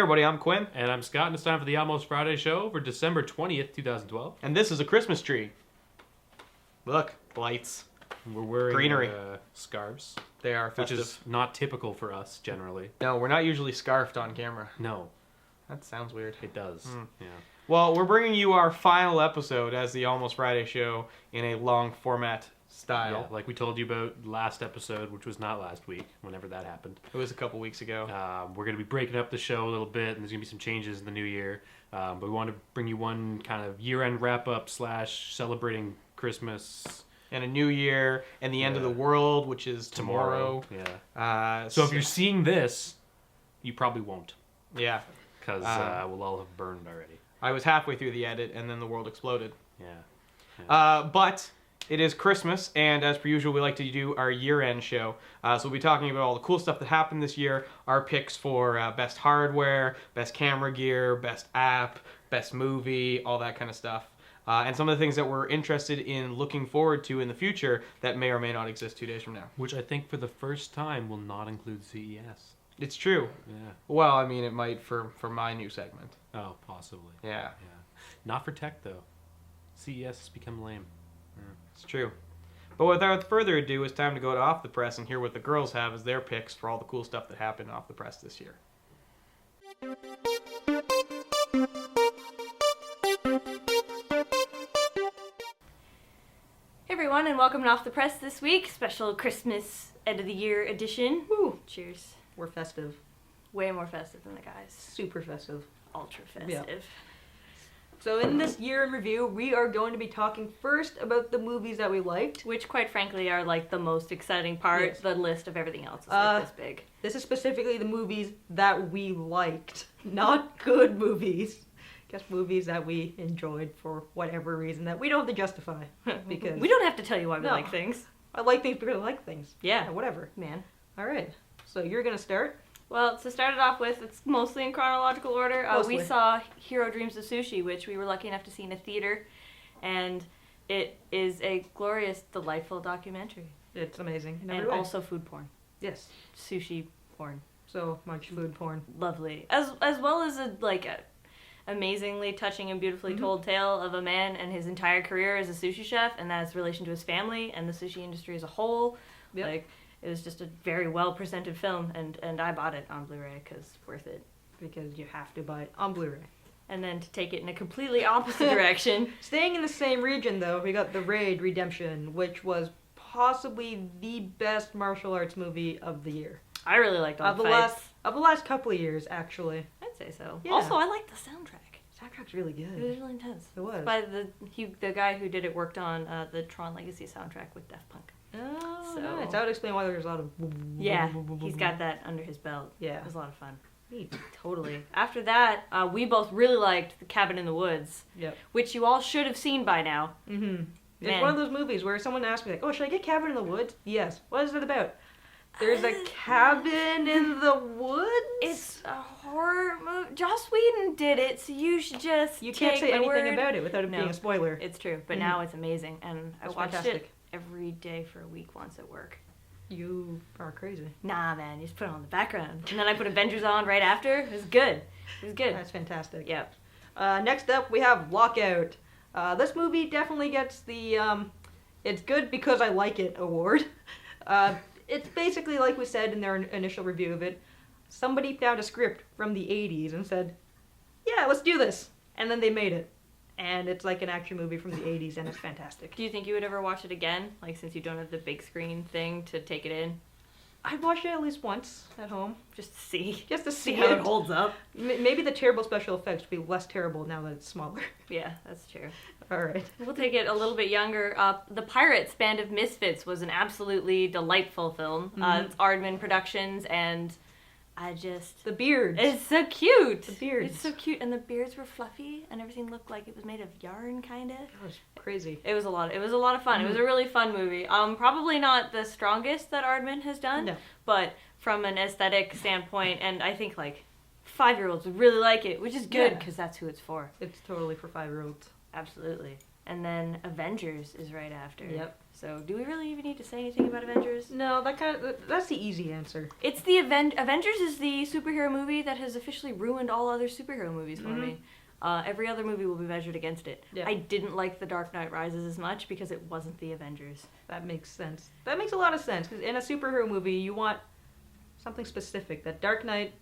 everybody, I'm Quinn. And I'm Scott, and it's time for the Almost Friday show for December 20th, 2012. And this is a Christmas tree. Look, lights. We're wearing greenery. Scarves, They are which festive. is not typical for us, generally. No, we're not usually scarfed on camera. No, That sounds weird. it does. Yeah. Well, we're bringing you our final episode as the Almost Friday show in a long format style. Yeah, like we told you about last episode, which was not last week, whenever that happened. It was a couple weeks ago. We're going to be breaking up the show a little bit, and there's going to be some changes in the new year. But we want to bring you one kind of year-end wrap-up / celebrating Christmas. And a new year, and the end of the world, which is tomorrow. Yeah. So if you're seeing this, you probably won't, Yeah. because we'll all have burned already. I was halfway through the edit, and then the world exploded. Yeah. But it is Christmas, and as per usual, we like to do our year-end show. So we'll be talking about all the cool stuff that happened this year, our picks for best hardware, best camera gear, best app, best movie, all that kind of stuff. And some of the things that we're interested in looking forward to in the future that may or may not exist 2 days from now. Which I think for the first time will not include CES. It's true. Yeah. Well, I mean, it might for my new segment. Oh, possibly. Yeah, Yeah. Not for tech, though. CES has become lame. it's true. But without further ado, it's time to go to Off the Press and hear what the girls have as their picks for all the cool stuff that happened off the press this year. Hey everyone, and welcome to Off the Press this week. Special Christmas end of the year edition. Woo! Cheers. We're festive. Way more festive than the guys. Super festive. Ultra festive. Yeah. So in this year in review, we are going to be talking first about the movies that we liked. Which, quite frankly, are like the most exciting part. Yes. The list of everything else is like this big. This is specifically the movies that we liked, not good movies. Just movies that we enjoyed for whatever reason that we don't have to justify. Because We don't have to tell you why we No. like things. I like things because I like things. Yeah. Whatever. Man. All right. So you're going to start? Well, to start it off with, it's mostly in chronological order. We Mostly. saw Hero Dreams of Sushi, which we were lucky enough to see in a theater. And it is a glorious, delightful documentary. It's amazing. in And every way. also food porn. Yes. Sushi porn. So much food porn. Lovely, as well as a amazingly touching and beautifully told tale of a man and his entire career as a sushi chef, and that's relation to his family and the sushi industry as a whole. Yep. Like, it was just a very well presented film, and I bought it on Blu-ray because it's worth it. Because you have to buy it on Blu-ray. And then to take it in a completely opposite direction, Staying in the same region, though, we got The Raid Redemption, which was possibly the best martial arts movie of the year. I really liked all Of the the fights. last couple of years, actually. I'd say so. Yeah. Also, I liked the soundtrack. Soundtrack's really It was good. really intense. It was. By the guy who did it worked on the Tron Legacy soundtrack with Daft Punk. Oh, So- nice. That would explain why there's a lot of... Yeah, he's got that under his belt. Yeah. It was a lot of fun. Neat. Totally. After that, we both really liked The Cabin in the Woods, Yep. which you all should have seen by now. Mm-hmm. It's Man. one of those movies where someone asked me, like, oh, should I get Cabin in the Woods? Yes. What is it about? There's a cabin in the woods? It's a horror movie. Joss Whedon did it, so you should just You take can't say my anything word. about it without it No. being a spoiler. It's true, but Mhm. now it's amazing, and I That's watched fantastic. it every day for a week once at work. You are crazy. Nah, man, you just put it on the background, and then I put Avengers on right after. It was good. It was good. That's fantastic. Yep. Next up, we have Lockout. This movie definitely gets the "It's good because I like it" award. It's basically like we said in their initial review of it. Somebody found a script from the 80s and said, "Yeah, let's do this," and then they made it. And it's like an action movie from the 80s, and it's fantastic. Do you think you would ever watch it again? Like, since you don't have the big screen thing to take it in? I'd watched it at least once at home, Just to see. just to See see how it. it holds up. Maybe the terrible special effects will be less terrible now that it's smaller. Yeah, that's true. All right. We'll take it a little bit younger. The Pirates Band of Misfits was an absolutely delightful film. It's Aardman Productions, and I just... The beards. It's so cute! The beards. It's so cute, and the beards were fluffy, and everything looked like it was made of yarn, kind of. That was crazy. It was a lot of fun. It was a really fun movie. Probably not the strongest that Aardman has done, No. but from an aesthetic standpoint, and I think, like, 5-year-olds would really like it, which is good, Yeah. because that's who it's for. It's totally for 5-year-olds. Absolutely. And then Avengers is right after. Yep. So do we really even need to say anything about Avengers? No, that's the easy answer. It's the Avengers is the superhero movie that has officially ruined all other superhero movies for me. Every other movie will be measured against it. Yeah. I didn't like The Dark Knight Rises as much because it wasn't the Avengers. That makes sense. That makes a lot of sense, because in a superhero movie, you want something specific. That Dark Knight...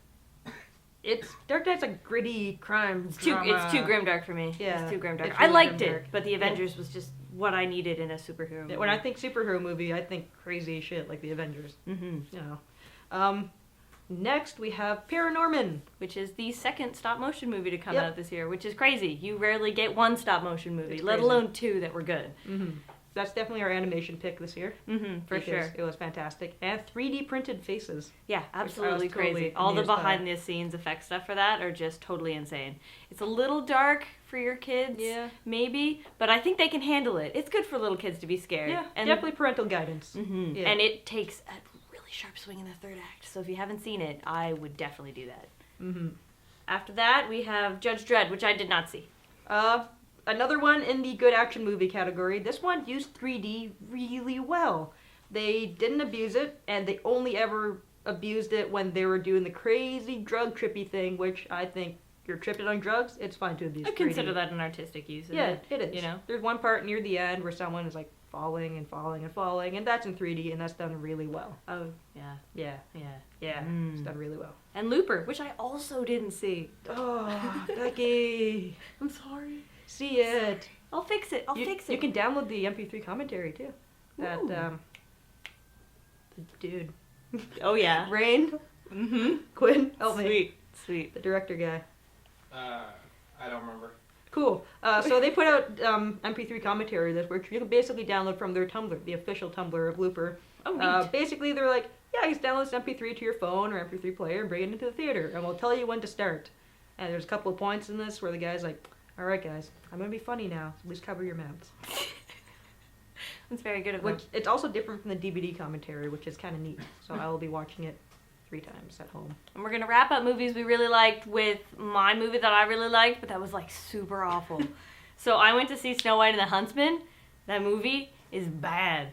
Dark Knight's a gritty crime It's drama. too grimdark for me. Yeah, It's too grimdark. it's I really liked grimdark. it, but the Avengers was just what I needed in a superhero movie. When I think superhero movie, I think crazy shit like the Avengers. Mm-hmm. You know. Next, we have Paranorman. Which is the second stop motion movie to come Yep. out this year, which is crazy. You rarely get one stop motion movie, It's let crazy. alone two that were good. That's definitely our animation pick this year. For because sure. It was fantastic. And 3D printed faces. Yeah, absolutely totally crazy. All the amused by. behind the scenes effect stuff for that are just totally insane. It's a little dark for your kids, Yeah. maybe, but I think they can handle it. It's good for little kids to be scared. Yeah, and definitely parental guidance. Mhm. Yeah. And it takes a really sharp swing in the third act. So if you haven't seen it, I would definitely do that. After that, we have Judge Dredd, which I did not see. Another one in the good action movie category. This one used 3D really well. They didn't abuse it, and they only ever abused it when they were doing the crazy drug trippy thing, which I think you're tripping on drugs, it's fine to abuse I 3D. consider that an artistic use. Yeah, it is. You know? There's one part near the end where someone is like falling and falling and falling, and that's in 3D, and that's done really well. Oh, yeah. Yeah, Yeah. it's done really well. And Looper, which I also didn't see. Oh, Becky, I'm sorry. see it. I'll fix it. I'll fix it. You can download the MP3 commentary too. That Ooh. the dude, Oh, yeah. Rain, Mm-hmm. Quinn, help me, Sweet. Sweet. the director guy. I don't remember. Cool. So they put out MP3 commentary that which you can basically download from their Tumblr, the official Tumblr of Looper. Oh, neat. Basically, they're like, yeah, just download this MP3 to your phone or MP3 player and bring it into the theater, and we'll tell you when to start. And there's a couple of points in this where the guy's like, all right, guys, I'm gonna be funny now, so please cover your mouths. That's very good of them. Which it's also different from the DVD commentary, which is kind of neat. So I will be watching it 3 times at home. And we're going to wrap up movies we really liked with my movie that I really liked, but that was like super awful. So I went to see Snow White and the Huntsman. That movie is bad.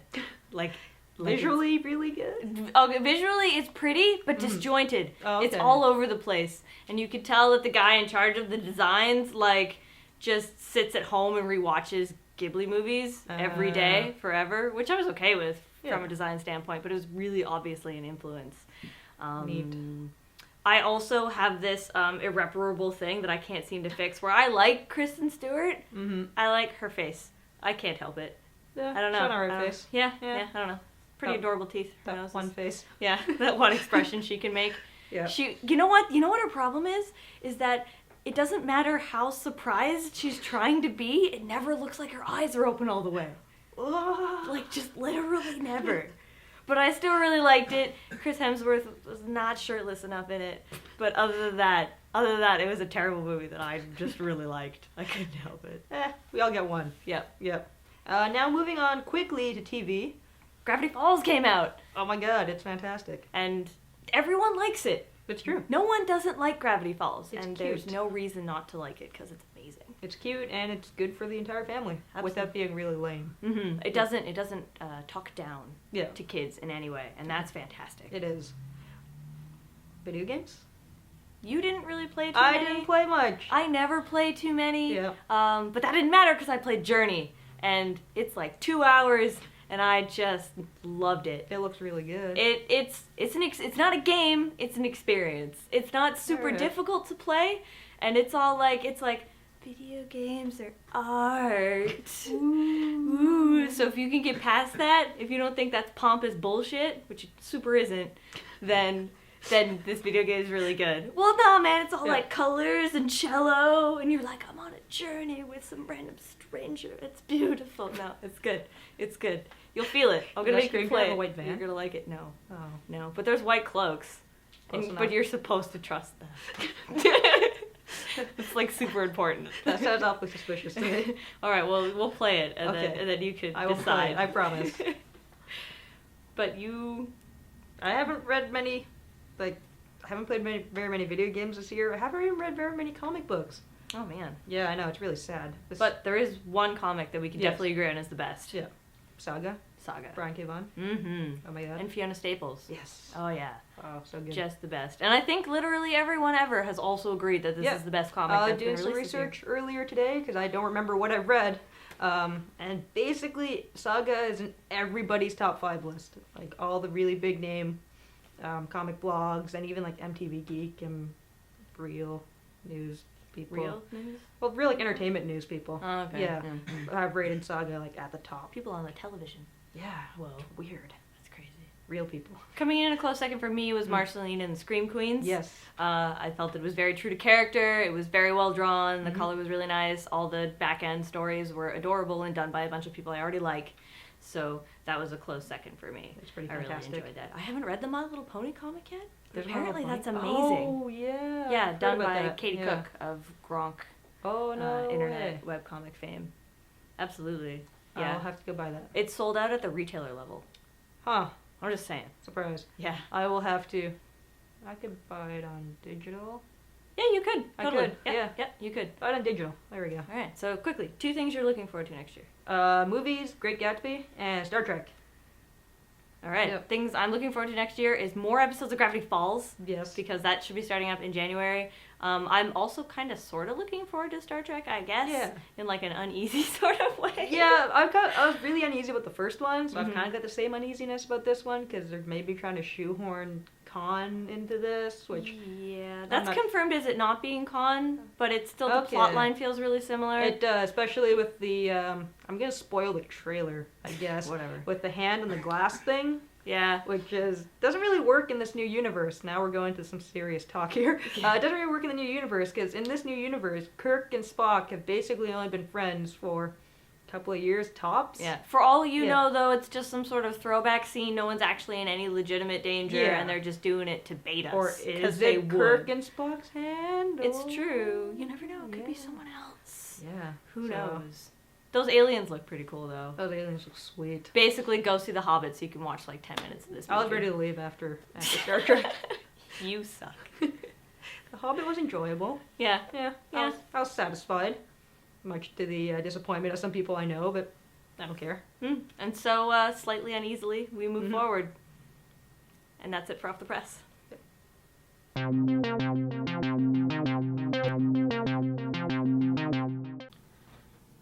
Like Visually, really good. Okay, visually it's pretty, but disjointed. Oh, It's okay. all over the place. And you could tell that the guy in charge of the designs, like, just sits at home and rewatches Ghibli movies every day, forever, which I was okay with from Yeah. a design standpoint, but it was really obviously an influence. Neat. I also have this irreparable thing that I can't seem to fix, where I like Kristen Stewart. I like her face. I can't help it. Yeah, I don't know. It's not I our don't- face. Yeah, Yeah. I don't know. Pretty That- adorable teeth. Her That nose one is- face. Yeah, that one expression she can make. Yeah. You know what her problem is that it doesn't matter how surprised she's trying to be, it never looks like her eyes are open all the way. Like, just literally never. But I still really liked it. Chris Hemsworth was not shirtless enough in it. But other than that, it was a terrible movie that I just really liked. I couldn't help it. We all get one. Yep. Yep. Now moving on quickly to TV. Gravity Falls came out, Oh my god, it's fantastic. and everyone likes it. It's true. No one doesn't like Gravity Falls, It's and cute. there's no reason not to like it because it's amazing. It's cute and it's good for the entire family Absolutely. without being really lame. It doesn't talk down Yeah. to kids in any way, and that's fantastic. It is. Video games? You didn't really play too I many. didn't play much. I never play too many. Yeah. But that didn't matter because I played Journey, and it's like 2 hours, and I just loved it. It looks really good. It's not a game. It's an experience. It's not super Alright. difficult to play, and it's like video games are art. Ooh. So if you can get past that, if you don't think that's pompous bullshit, which it super isn't, then this video game is really good. Well, no, man, it's all Yeah. like colors and cello, and you're like, I'm on a journey with some random stranger. It's beautiful. No, it's good. It's good. You'll feel it. I'm gonna Does make you Stranger play have a it. white van? You're gonna like it. No, Oh. no. But there's white cloaks, Close but enough. you're supposed to trust them. It's like super important. That sounds awfully suspicious to me. All right, well, we'll play it, and Okay. then you can I will play decide. it, I promise. But you, I haven't read many, I haven't played very many video games this year. I haven't even read very many comic books. oh man. Yeah, I know, it's really sad. This But there is one comic that we can Yes. definitely agree on is the best. Yeah. Saga? Saga. Brian K. Vaughan. Mm-hmm. Oh my god. And Fiona Staples. Yes. Oh yeah. Oh, so good. Just the best. And I think literally everyone ever has also agreed that this is the best comic that's been Doing some released this year. research earlier today because I don't remember what I've read. And basically, Saga is in everybody's top 5 list. Like all the really big name comic blogs and even like MTV Geek and Real News people. Real news? Well, real like entertainment news people. Oh, okay. Yeah. Mm. Have rated Saga like at the top. People on the television. Yeah. Whoa. Weird. That's crazy. Real people. Coming in a close second for me was Marceline and the Scream Queens. Yes. I felt it was very true to character. It was very well drawn. The Mhm. color was really nice. All the back end stories were adorable and done by a bunch of people I already like. So that was a close second for me. It's pretty I really fantastic. enjoyed that. I haven't read the My Little Pony comic yet. There's Apparently Marvel that's Pony. amazing. Oh yeah. Yeah, I've done heard about by that. Katie Yeah. Cook of Gronk Oh no. internet way. webcomic fame. Absolutely. Yeah. I'll have to go buy that. It's sold out at the retailer level. Huh. I'm just saying. Surprise. Yeah. I will have to. I could buy it on digital. Yeah, you could. I Totally. could, Yeah, yeah. yeah, you could. Buy it on digital. There we go. All right. So quickly, 2 things you're looking forward to next year. Movies, Great Gatsby, and Star Trek. All right. Yep. Things I'm looking forward to next year is more episodes of Gravity Falls Yes. because that should be starting up in January. I'm also kind of sort of looking forward to Star Trek, I guess, Yeah. in like an uneasy sort of way. Yeah, I was really uneasy with the first one, so I've Mhm. kind of got the same uneasiness about this one because they're maybe trying to shoehorn Khan into this, which Yeah, that's not- confirmed as it not being Khan, but it's still the Okay. plot line feels really similar. it especially with the I'm gonna spoil the trailer, I guess, Whatever. with the hand and the glass thing. Yeah. Which doesn't really work in this new universe. Now we're going to some serious talk here. It doesn't really work in the new universe because in this new universe, Kirk and Spock have basically only been friends for a couple of years tops. Yeah. For all you Yeah. know, though, it's just some sort of throwback scene. No one's actually in any legitimate danger, Yeah. and they're just doing it to bait us. Or 'cause is they it would. Kirk and Spock's hand? It's Oh. true. You never know. It could be Yeah. someone else. Yeah. Who so- knows? Those aliens look pretty cool, though. Those aliens look sweet. Basically, go see The Hobbit so you can watch like 10 minutes of this movie. I was ready to leave after Star Trek. You suck. The Hobbit was enjoyable. Yeah. Yeah. Yeah. I was satisfied. Much to the disappointment of some people I know, but I don't care. And so, slightly uneasily, we move Mhm. forward. And that's it for Off the Press.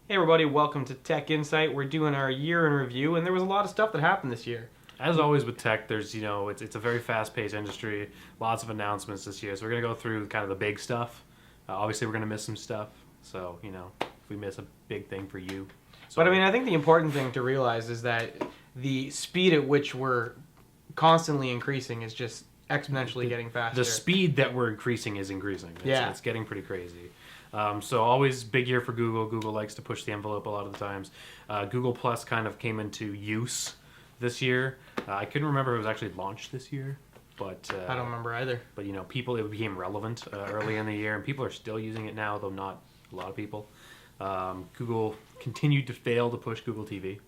Hey everybody, welcome to Tech Insight. We're doing our year in review, and there was a lot of stuff that happened this year. As always with tech, there's it's a very fast-paced industry. Lots of announcements this year, so we're gonna go through kind of the big stuff. Obviously, we're gonna miss some stuff. So if we miss a big thing for you. But I mean, I think the important thing to realize is that the speed at which we're constantly increasing is just exponentially getting faster. the speed that we're increasing is increasing. It's getting pretty crazy. So always big year for Google. Google likes to push the envelope a lot of the times. Google Plus kind of came into use this year. I couldn't remember if it was actually launched this year, but I don't remember either. But it became relevant early in the year, and people are still using it now, though not a lot of people. Google continued to fail to push Google TV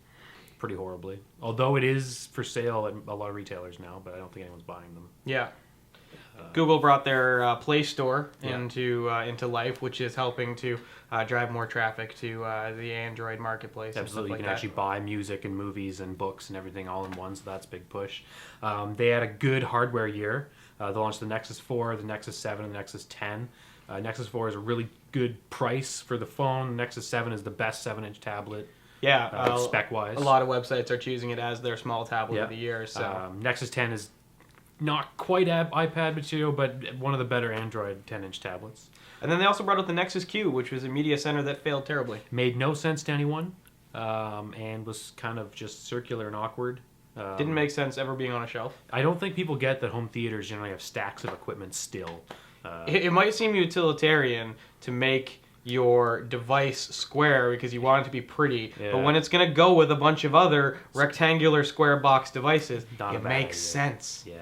pretty horribly, although it is for sale at a lot of retailers now, but I don't think anyone's buying them. Yeah. Google brought their Play Store Yeah. into life, which is helping to drive more traffic to the Android marketplace. Absolutely, and you stuff can like actually buy music and movies and books and everything all in one, so that's a big push. They had a good hardware year. They launched the Nexus 4, the Nexus 7, and the Nexus 10. Nexus 4 is a really good price for the phone. Nexus 7 is the best 7-inch tablet. Yeah, spec-wise. a lot of websites are choosing it as their small tablet of the year. So Nexus 10 is not quite iPad material, but one of the better Android 10-inch tablets. and then they also brought out the Nexus Q, which was a media center that failed terribly. Made no sense to anyone, and was kind of just circular and awkward. Didn't make sense ever being on a shelf. I don't think people get that home theaters generally have stacks of equipment still. It might seem utilitarian to make your device square because you want it to be pretty, Yeah. but when it's going to go with a bunch of other rectangular square box devices, Not a it bad makes idea. sense. Yeah.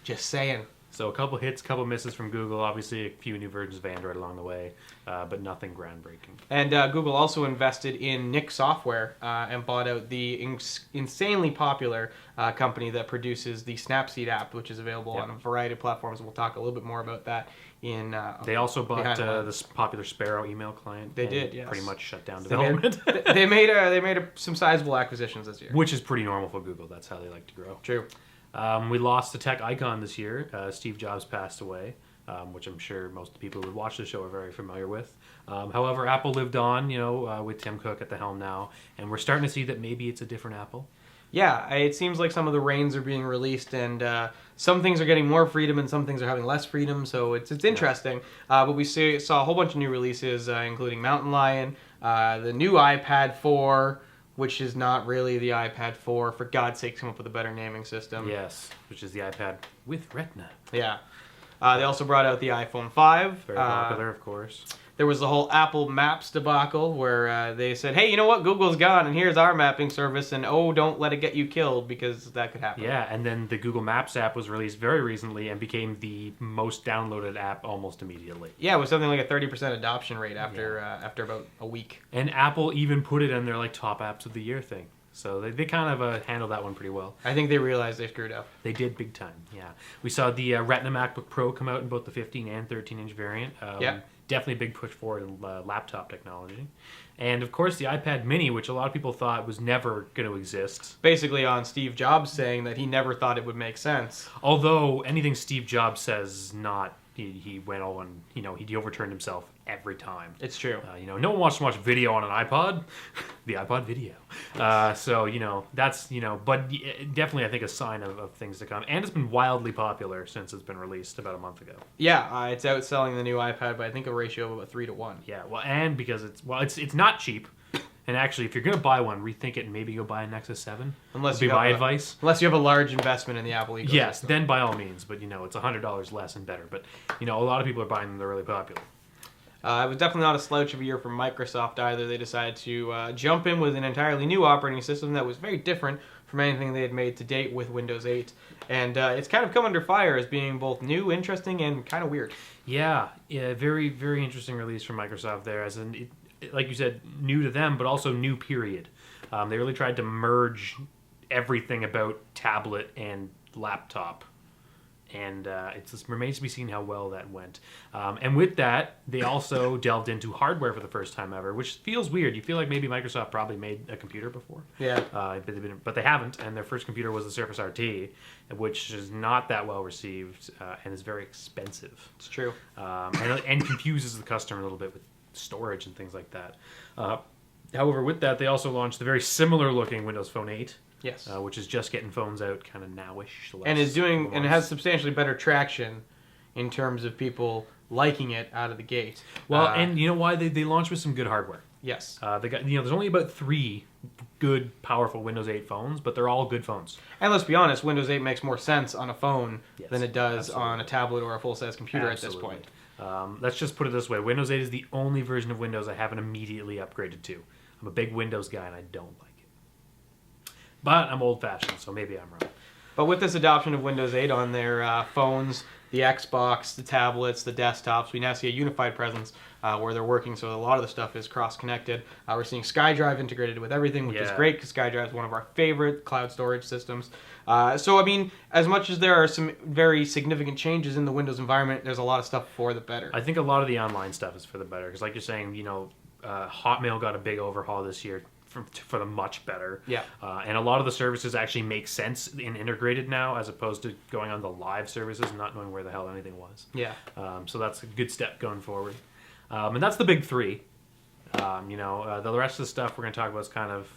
Just saying. So a couple hits, couple misses from Google. Obviously, a few new versions of Android along the way, but nothing groundbreaking. And Google also invested in Nick Software and bought out the insanely popular company that produces the Snapseed app, which is available on a variety of platforms. We'll talk a little bit more about that in. They also bought behind the the lines. popular Sparrow email client. They and did, yes. Pretty much shut down They made- development, they made some sizable acquisitions this year. which is pretty normal for Google. That's how they like to grow. True. We lost a tech icon this year. Steve Jobs passed away, which I'm sure most people who would watch the show are very familiar with. However, Apple lived on, with Tim Cook at the helm now, and we're starting to see that maybe it's a different Apple. Yeah, it seems like some of the reins are being released, and some things are getting more freedom, and some things are having less freedom. So it's interesting. But we saw a whole bunch of new releases, including Mountain Lion, the new iPad 4, which is not really the iPad 4. For God's sake, come up with a better naming system. Yes, which is the iPad with Retina. Yeah. They also brought out the iPhone 5. Very popular, of course. There was the whole Apple Maps debacle where they said, hey, you know what? Google's gone, and here's our mapping service, and oh, don't let it get you killed, because that could happen. Yeah, and then the Google Maps app was released very recently and became the most downloaded app almost immediately. Yeah, it was something like a 30% adoption rate after about a week. And Apple even put it in their top apps of the year thing. So they kind of handled that one pretty well. I think they realized they screwed up. They did big time, yeah. We saw the Retina MacBook Pro come out in both the 15 and 13-inch variant. Yeah. Definitely a big push forward in laptop technology. And, of course, the iPad mini, which a lot of people thought was never going to exist. Basically on Steve Jobs saying that he never thought it would make sense. Although anything Steve Jobs says is not, he went on, he overturned himself every time. It's true. No one wants to watch video on an iPod. The iPod video. So, that's, but definitely I think a sign of things to come. And it's been wildly popular since it's been released about a month ago. Yeah, it's outselling the new iPad by I think a ratio of about 3 to 1. Yeah, well, and because it's not cheap. And actually, if you're going to buy one, rethink it and maybe go buy a Nexus 7. Unless would be you my have advice. Unless you have a large investment in the Apple ecosystem. Yes, then by all means. But, it's $100 less and better. But, a lot of people are buying them. They're really popular. It was definitely not a slouch of a year for Microsoft either. They decided to jump in with an entirely new operating system that was very different from anything they had made to date with Windows 8. And it's kind of come under fire as being both new, interesting, and kind of weird. Yeah, very, very interesting release from Microsoft there. Like you said, new to them, but also new period. They really tried to merge everything about tablet and laptop. And it just remains to be seen how well that went. And with that, they also delved into hardware for the first time ever, which feels weird. You feel like maybe Microsoft probably made a computer before. Yeah. But they haven't, and their first computer was the Surface RT, which is not that well received and is very expensive. It's true. And confuses the customer a little bit with storage and things like that. However, with that, they also launched the very similar looking Windows Phone 8. Yes. Which is just getting phones out kind of nowish. And it has substantially better traction in terms of people liking it out of the gate. Well, and you know why they launched with some good hardware. Yes. They got there's only about 3 good, powerful Windows 8 phones, but they're all good phones. And let's be honest, Windows 8 makes more sense on a phone Yes, than it does absolutely. on a tablet or a full-size computer Absolutely. at this point. Let's just put it this way: Windows 8 is the only version of Windows I haven't immediately upgraded to. I'm a big Windows guy, and I don't like it. But I'm old-fashioned, so maybe I'm wrong. But with this adoption of Windows 8 on their phones, the Xbox, the tablets, the desktops, we now see a unified presence where they're working, so a lot of the stuff is cross-connected. We're seeing SkyDrive integrated with everything, which is great because SkyDrive is one of our favorite cloud storage systems. So, I mean, as much as there are some very significant changes in the Windows environment, there's a lot of stuff for the better. I think a lot of the online stuff is for the better, because like you're saying, Hotmail got a big overhaul this year for the much better. Yeah. And a lot of the services actually make sense and integrated now, as opposed to going on the live services and not knowing where the hell anything was. Yeah. So that's a good step going forward. And that's the big 3. The rest of the stuff we're going to talk about is kind of,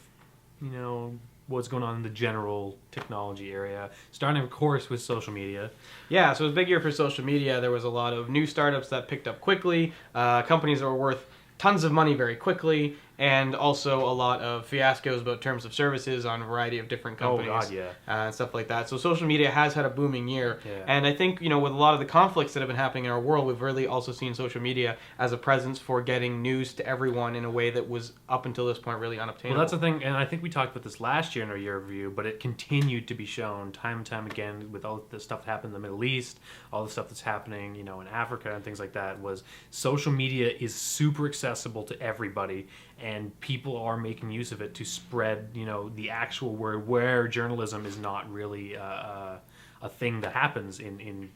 what's going on in the general technology area, starting, of course, with social media. Yeah, so it was a big year for social media. There was a lot of new startups that picked up quickly, companies that were worth tons of money very quickly, and also a lot of fiascos about terms of services on a variety of different companies. Oh God, yeah. And stuff like that. So social media has had a booming year. Yeah. And I think, with a lot of the conflicts that have been happening in our world, we've really also seen social media as a presence for getting news to everyone in a way that was, up until this point, really unobtainable. Well, that's the thing, and I think we talked about this last year in our year review, but it continued to be shown time and time again with all the stuff that happened in the Middle East, all the stuff that's happening, in Africa and things like that, was social media is super accessible to everybody, and people are making use of it to spread, the actual word, where journalism is not really a thing that happens in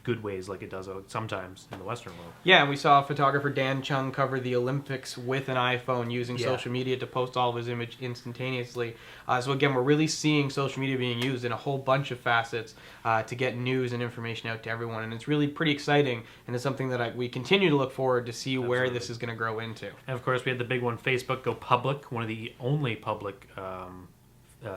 good ways like it does sometimes in the Western world. Yeah, and we saw photographer Dan Chung cover the Olympics with an iPhone using Yeah. social media to post all of his image instantaneously. So again, we're really seeing social media being used in a whole bunch of facets to get news and information out to everyone, and it's really pretty exciting, and it's something that we continue to look forward to see where Absolutely. this is going to grow into. And of course, we had the big one, Facebook go public, one of the only public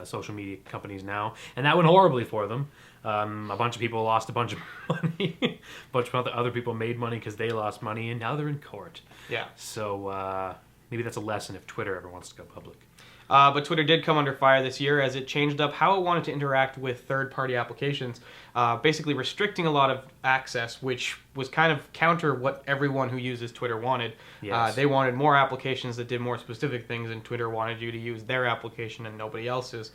social media companies now, and that went horribly for them. A bunch of people lost a bunch of money. A bunch of other people made money because they lost money, and now they're in court. Yeah. So maybe that's a lesson if Twitter ever wants to go public. But Twitter did come under fire this year as it changed up how it wanted to interact with third-party applications, basically restricting a lot of access, which was kind of counter what everyone who uses Twitter wanted. Yes. They wanted more applications that did more specific things, and Twitter wanted you to use their application and nobody else's.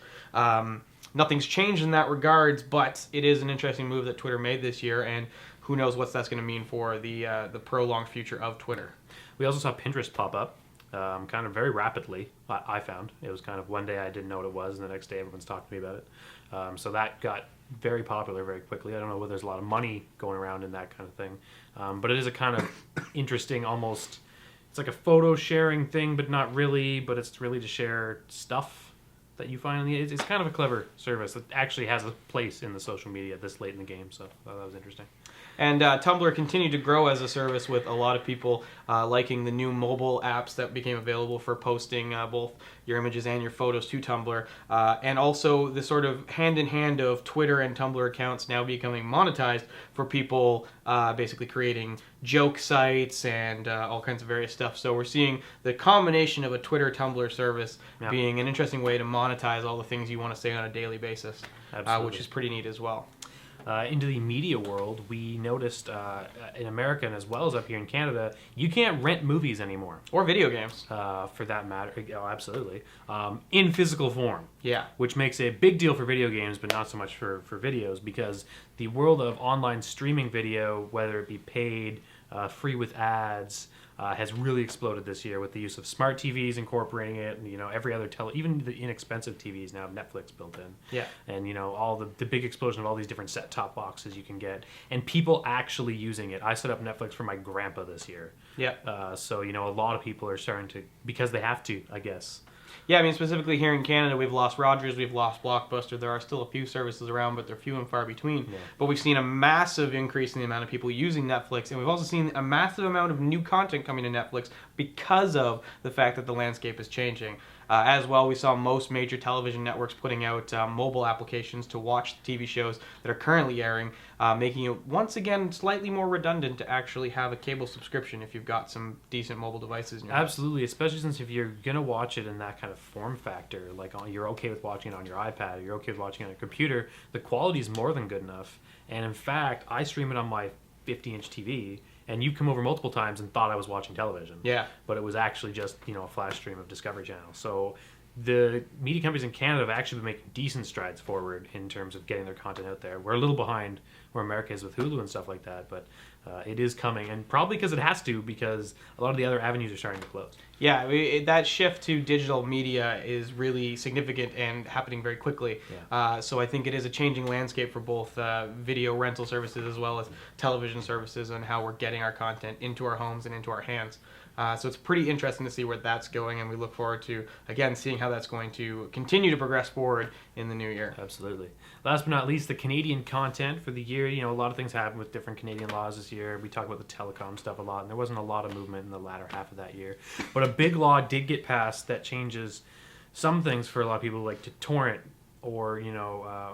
Nothing's changed in that regards, but it is an interesting move that Twitter made this year, and who knows what that's going to mean for the prolonged future of Twitter. We also saw Pinterest pop up. Kind of very rapidly, I found. It was kind of one day I didn't know what it was, and the next day everyone's talking to me about it. So that got very popular very quickly. I don't know whether there's a lot of money going around in that kind of thing. But it is a kind of interesting, almost, it's like a photo sharing thing, but not really, but it's really to share stuff that you find on the, it's kind of a clever service that actually has a place in the social media this late in the game, so I thought that was interesting. And Tumblr continued to grow as a service with a lot of people liking the new mobile apps that became available for posting both your images and your photos to Tumblr. And also the sort of hand-in-hand of Twitter and Tumblr accounts now becoming monetized for people basically creating joke sites and all kinds of various stuff. So we're seeing the combination of a Twitter-Tumblr service being an interesting way to monetize all the things you want to say on a daily basis, which is pretty neat as well. Into the media world, we noticed in America and as well as up here in Canada, you can't rent movies anymore. Or video games. For that matter. Oh, absolutely. In physical form. Yeah. Which makes a big deal for video games, but not so much for videos, because the world of online streaming video, whether it be paid, free with ads, has really exploded this year with the use of smart TVs incorporating it, and every other even the inexpensive TVs now have Netflix built in. Yeah. And all the big explosion of all these different set-top boxes you can get, and people actually using it. I set up Netflix for my grandpa this year. Yeah. So a lot of people are starting to, because they have to, I guess. Yeah, I mean, specifically here in Canada, we've lost Rogers, we've lost Blockbuster. There are still a few services around, but they're few and far between. Yeah. But we've seen a massive increase in the amount of people using Netflix, and we've also seen a massive amount of new content coming to Netflix because of the fact that the landscape is changing. As well, we saw most major television networks putting out mobile applications to watch the TV shows that are currently airing, making it once again slightly more redundant to actually have a cable subscription if you've got some decent mobile devices in your house. Absolutely, especially since if you're going to watch it in that kind of form factor, like you're okay with watching it on your iPad, or you're okay with watching it on a computer, the quality is more than good enough. And in fact, I stream it on my 50-inch TV, and you come over multiple times and thought I was watching television. Yeah. But it was actually just, a flash stream of Discovery Channel. So the media companies in Canada have actually been making decent strides forward in terms of getting their content out there. We're a little behind where America is with Hulu and stuff like that, but it is coming, and probably because it has to, because a lot of the other avenues are starting to close. Yeah, that shift to digital media is really significant and happening very quickly. Yeah. So I think it is a changing landscape for both video rental services as well as television services and how we're getting our content into our homes and into our hands. So it's pretty interesting to see where that's going, and we look forward to, again, seeing how that's going to continue to progress forward in the new year. Absolutely. Last but not least, the Canadian content for the year. A lot of things happened with different Canadian laws this year. We talk about the telecom stuff a lot, and there wasn't a lot of movement in the latter half of that year. But a big law did get passed that changes some things for a lot of people, like to torrent or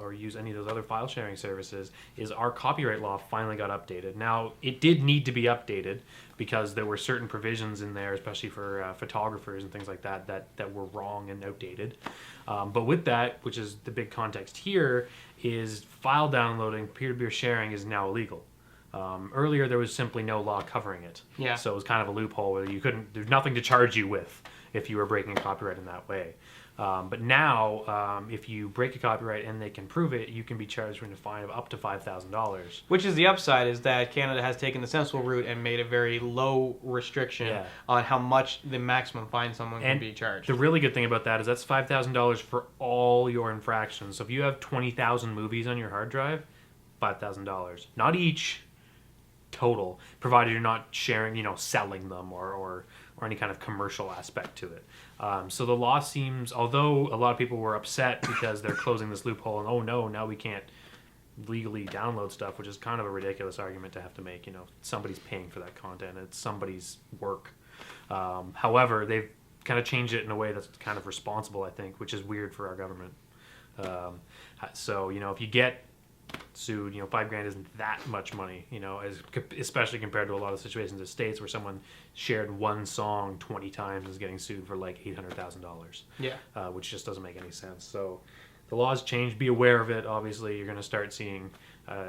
or use any of those other file sharing services, is our copyright law finally got updated. Now, it did need to be updated because there were certain provisions in there, especially for photographers and things like that, that were wrong and outdated. But with that, which is the big context here, is file downloading, peer-to-peer sharing is now illegal. Earlier, there was simply no law covering it. Yeah. So it was kind of a loophole where there's nothing to charge you with if you were breaking a copyright in that way. But now, if you break a copyright and they can prove it, you can be charged with a fine of up to $5,000. Which is the upside, is that Canada has taken the sensible route and made a very low restriction on how much the maximum fine someone can be charged. The really good thing about that is that's $5,000 for all your infractions. So if you have 20,000 movies on your hard drive, $5,000. Not each, total, provided you're not sharing, selling them or any kind of commercial aspect to it. So the law seems, although a lot of people were upset because they're closing this loophole and, oh no, now we can't legally download stuff, which is kind of a ridiculous argument to have to make. Somebody's paying for that content. It's somebody's work. However, they've kind of changed it in a way that's kind of responsible, I think, which is weird for our government. So, if you get sued, $5,000 isn't that much money, especially compared to a lot of situations in the States where someone shared one song 20 times and is getting sued for like $800,000. Yeah. Which just doesn't make any sense. So the laws change. Be aware of it. Obviously, you're going to start seeing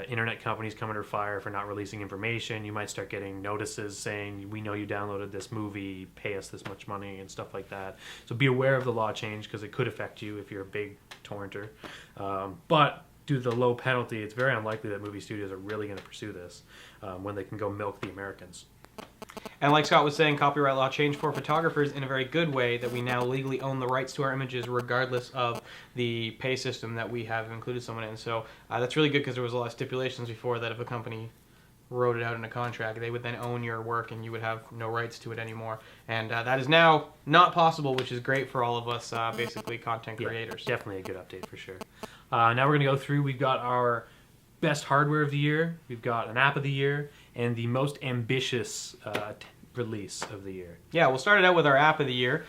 internet companies come under fire for not releasing information. You might start getting notices saying, we know you downloaded this movie, pay us this much money, and stuff like that. So be aware of the law change because it could affect you if you're a big torrenter. But due to the low penalty, it's very unlikely that movie studios are really going to pursue this when they can go milk the Americans. And like Scott was saying, copyright law changed for photographers in a very good way, that we now legally own the rights to our images regardless of the pay system that we have included someone in. So that's really good because there was a lot of stipulations before that if a company wrote it out in a contract, they would then own your work and you would have no rights to it anymore. And that is now not possible, which is great for all of us, basically content creators. Definitely a good update for sure. Now we're going to go through, we've got our best hardware of the year, we've got an app of the year, and the most ambitious release of the year. Yeah, we'll start it out with our app of the year.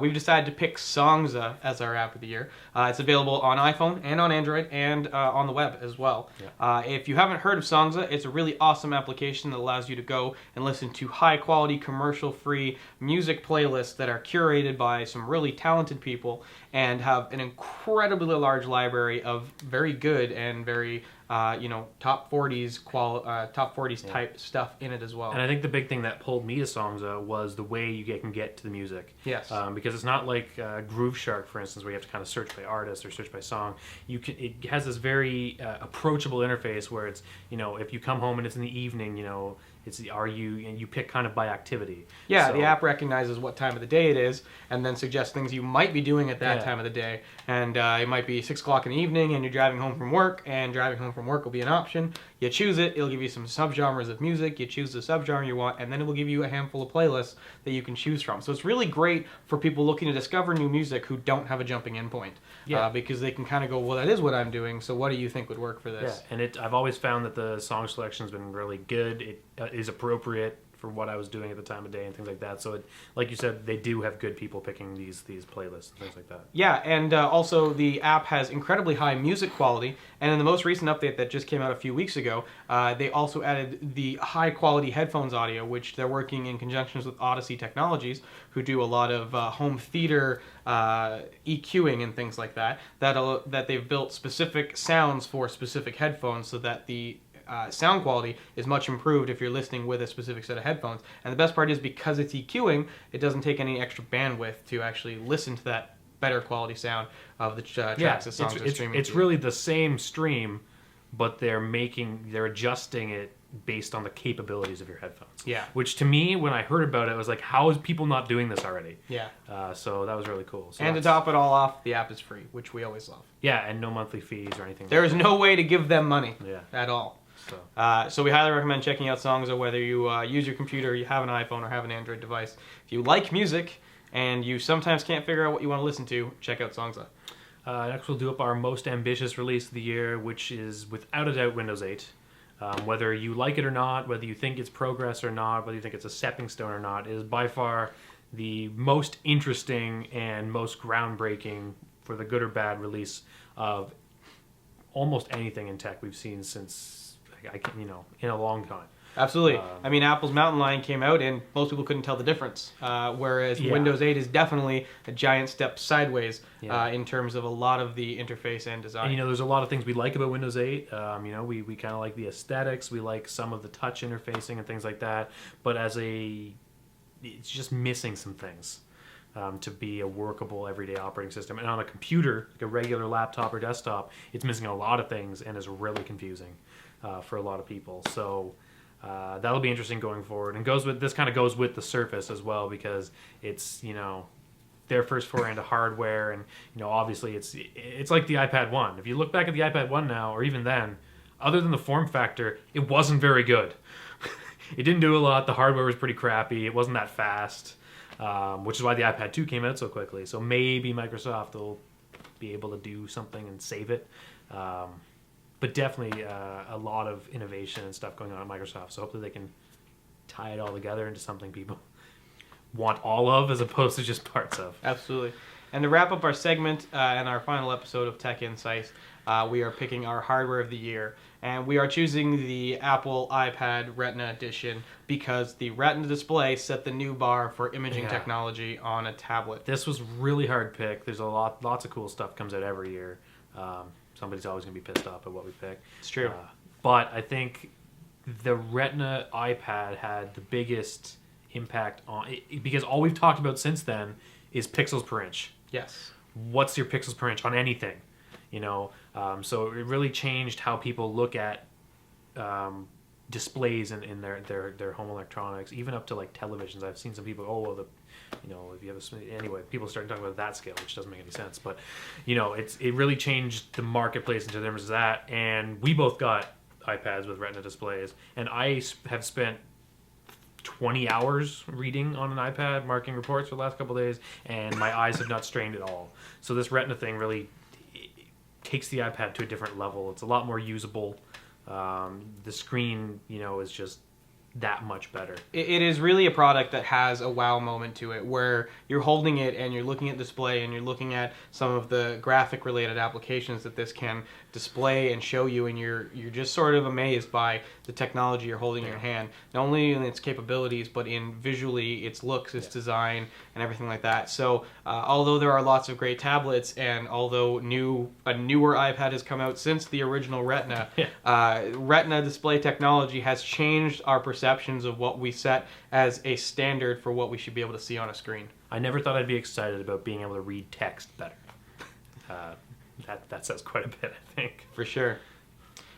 We've decided to pick Songza as our app of the year. It's available on iPhone and on Android and on the web as well. Yeah. If you haven't heard of Songza, it's a really awesome application that allows you to go and listen to high-quality, commercial-free music playlists that are curated by some really talented people and have an incredibly large library of very good and very top 40s type stuff in it as well. And I think the big thing that pulled me to Songza was the way you can get to the music. Yes. Because it's not like Groove Shark, for instance, where you have to kind of search by artist or search by song. It has this very approachable interface where it's, if you come home and it's in the evening, and you pick kind of by activity. Yeah, So- the app recognizes what time of the day it is and then suggests things you might be doing at that time of the day. And it might be 6 o'clock in the evening and you're driving home from work, and driving home from work will be an option. You choose it, it'll give you some subgenres of music, you choose the subgenre you want, and then it will give you a handful of playlists that you can choose from. So it's really great for people looking to discover new music who don't have a jumping in point. Yeah. Because they can kind of go, well, that is what I'm doing, so what do you think would work for Yeah, this? and I've always found that the song selection's been really good. It is appropriate for what I was doing at the time of day and things like that. So, like you said, they do have good people picking these playlists and things like that. Yeah, and also the app has incredibly high music quality, and in the most recent update that just came out a few weeks ago, they also added the high-quality headphones audio, which they're working in conjunction with Odyssey Technologies, who do a lot of home theater EQing and things like that, that they've built specific sounds for specific headphones so that the sound quality is much improved if you're listening with a specific set of headphones. And the best part is, because it's EQing, it doesn't take any extra bandwidth to actually listen to that better quality sound of the tracks that songs are streaming. It's to. really the same stream, but they're adjusting it based on the capabilities of your headphones. Yeah. Which to me, when I heard about it, I was like, how is people not doing this already? Yeah. So that was really cool. So And to top it all off, the app is free, which we always love. Yeah, and no monthly fees or anything. There like is no way to give them money that. at all. So. So we highly recommend checking out Songza, whether you use your computer, you have an iPhone, or have an Android device. If you like music and you sometimes can't figure out what you want to listen to, check out Songza. Next, we'll do up our most ambitious release of the year, which is without a doubt Windows 8. Whether you like it or not, whether you think it's progress or not, whether you think it's a stepping stone or not, is by far the most interesting and most groundbreaking for the good or bad release of almost anything in tech we've seen since in a long time. Absolutely. I mean, Apple's Mountain Lion came out, and most people couldn't tell the difference. Whereas Windows 8 is definitely a giant step sideways in terms of a lot of the interface and design. And there's a lot of things we like about Windows 8. We kind of like the aesthetics. We like some of the touch interfacing and things like that. But it's just missing some things to be a workable everyday operating system. And on a computer, like a regular laptop or desktop, it's missing a lot of things and is really confusing for a lot of people. So. That'll be interesting going forward, and this kind of goes with the Surface as well, because it's their first foray into hardware, and obviously it's like the iPad 1. If you look back at the iPad 1 now, or even then, other than the form factor, it wasn't very good. It didn't do a lot. The hardware was pretty crappy. It wasn't that fast, which is why the iPad 2 came out so quickly. So maybe Microsoft will be able to do something and save it. But definitely a lot of innovation and stuff going on at Microsoft. So hopefully they can tie it all together into something people want all of, as opposed to just parts of. Absolutely. And to wrap up our segment and our final episode of Tech Insights, we are picking our hardware of the year. And we are choosing the Apple iPad Retina Edition because the Retina display set the new bar for imaging technology on a tablet. This was really hard pick. There's lots of cool stuff comes out every year. Somebody's always going to be pissed off at what we pick. It's true. But I think the Retina iPad had the biggest impact on it, because all we've talked about since then is pixels per inch. Yes. What's your pixels per inch on anything? So it really changed how people look at displays in their home electronics, even up to like televisions. I've seen some people, if you have anyway, people starting talking about that scale, which doesn't make any sense. But it really changed the marketplace in terms of that. And we both got iPads with Retina displays, and I have spent 20 hours reading on an iPad, marking reports for the last couple of days, and my eyes have not strained at all. So this Retina thing really takes the iPad to a different level. It's a lot more usable. The screen, is just that much better. It is really a product that has a wow moment to it, where you're holding it and you're looking at display and you're looking at some of the graphic related applications that this can display and show you, and you're just sort of amazed by the technology you're holding in your hand, not only in its capabilities but in visually its looks, its design, and everything like that. So although there are lots of great tablets, and although a newer iPad has come out since the original Retina, Retina display technology has changed our perceptions of what we set as a standard for what we should be able to see on a screen. I never thought I'd be excited about being able to read text better. That says quite a bit, I think. For sure.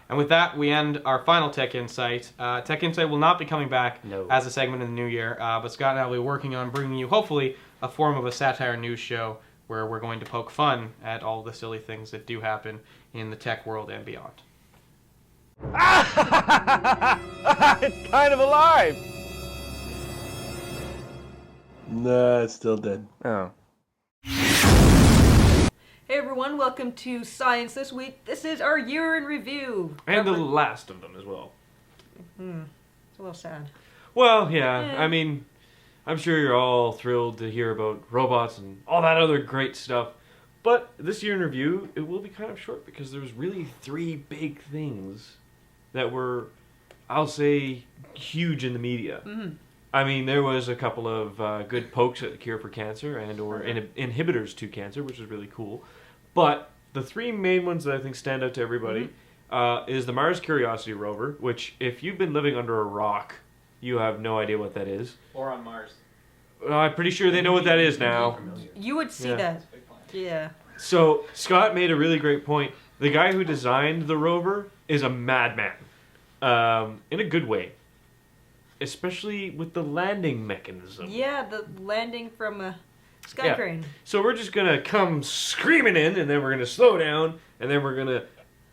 And with that, we end our final Tech Insight. Tech Insight will not be coming back as a segment in the new year, but Scott and I will be working on bringing you, hopefully, a form of a satire news show where we're going to poke fun at all the silly things that do happen in the tech world and beyond. It's kind of alive! Nah, it's still dead. Oh. Hey everyone, welcome to Science This Week. This is our year in review. And the last of them as well. It's a little sad. Well, yeah, I mean, I'm sure you're all thrilled to hear about robots and all that other great stuff. But this year in review, it will be kind of short because there's really three big things that were, I'll say, huge in the media. Mm-hmm. I mean, there was a couple of good pokes at the cure for cancer or inhibitors to cancer, which is really cool. But the three main ones that I think stand out to everybody is the Mars Curiosity rover, which if you've been living under a rock, you have no idea what that is. Or on Mars. I'm pretty sure they know what that is now. You would see that. Yeah. So Scott made a really great point. The guy who designed the rover is a madman, in a good way. Especially with the landing mechanism. Yeah, the landing from a sky crane. So we're just going to come screaming in, and then we're going to slow down, and then we're going to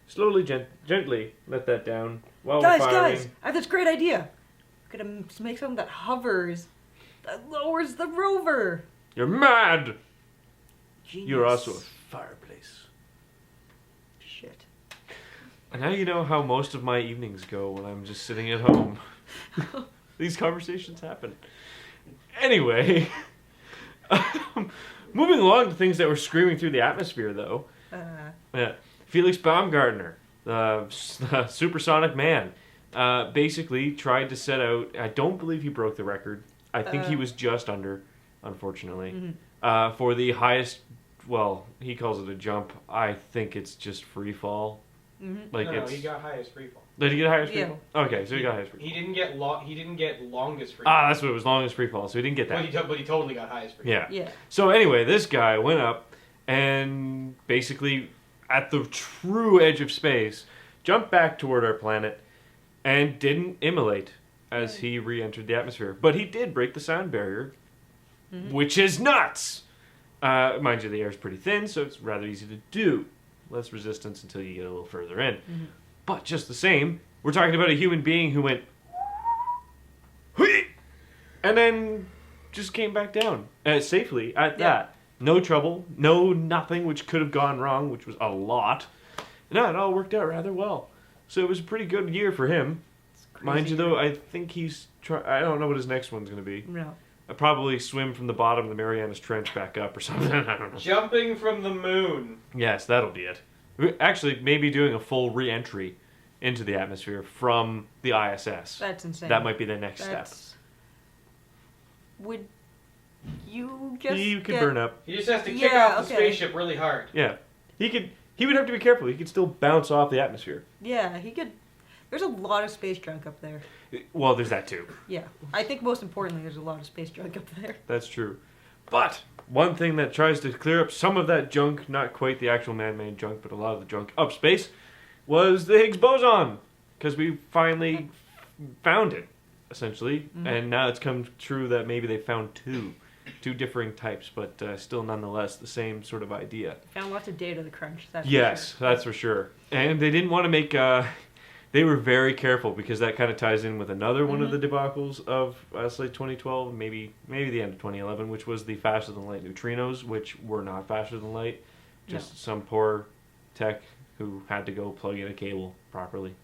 slowly, gently let that down while we're firing. Guys, I have this great idea. We're going to make something that hovers, that lowers the rover. You're mad! Genius. You're also a fireplace. Shit. And now you know how most of my evenings go when I'm just sitting at home. These conversations happen. Anyway, Moving along to things that were screaming through the atmosphere, though. Yeah. Felix Baumgartner, the supersonic man, basically tried to set out. I don't believe he broke the record. I think he was just under, unfortunately, for the highest. Well, he calls it a jump. I think it's just free fall. Like No, he got highest free fall. Did he get highest free Yeah. fall? Okay, so he got highest free fall. He didn't get longest free fall. Ah, that's what it was. Longest free fall. So he didn't get that. But he totally got highest free fall. Yeah. Yeah. So anyway, this guy went up and basically, at the true edge of space, jumped back toward our planet and didn't immolate as he re-entered the atmosphere. But he did break the sound barrier, which is nuts. Mind you, the air is pretty thin, so it's rather easy to do. Less resistance until you get a little further in. But just the same, we're talking about a human being who went "Hui!" and then just came back down safely at that. No trouble, no nothing which could have gone wrong, which was a lot. No, it all worked out rather well. So it was a pretty good year for him. Mind you, though, I think he's I don't know what his next one's going to be. No. I'll probably swim from the bottom of the Marianas Trench back up or something. I don't know. Jumping from the moon. Yes, that'll be it. Actually, maybe doing a full re-entry into the atmosphere from the ISS. That's insane. That might be the next step. Would you just He could get... burn up. He just has to kick Yeah, off the okay. spaceship really hard. Yeah. He would have to be careful. He could still bounce off the atmosphere. Yeah, he could... There's a lot of space junk up there. Well, there's that too. Yeah. I think most importantly, there's a lot of space junk up there. That's true. But one thing that tries to clear up some of that junk, not quite the actual man-made junk, but a lot of the junk up space, was the Higgs boson. Because we finally found it, essentially. And now it's come true that maybe they found two differing types, but still nonetheless the same sort of idea. Found lots of data to crunch. That's Yes, for sure. that's for sure. And they didn't want to make... they were very careful because that kind of ties in with another one of the debacles of, say, 2012, maybe the end of 2011, which was the faster-than-light neutrinos, which were not faster than light. Just some poor tech who had to go plug in a cable properly.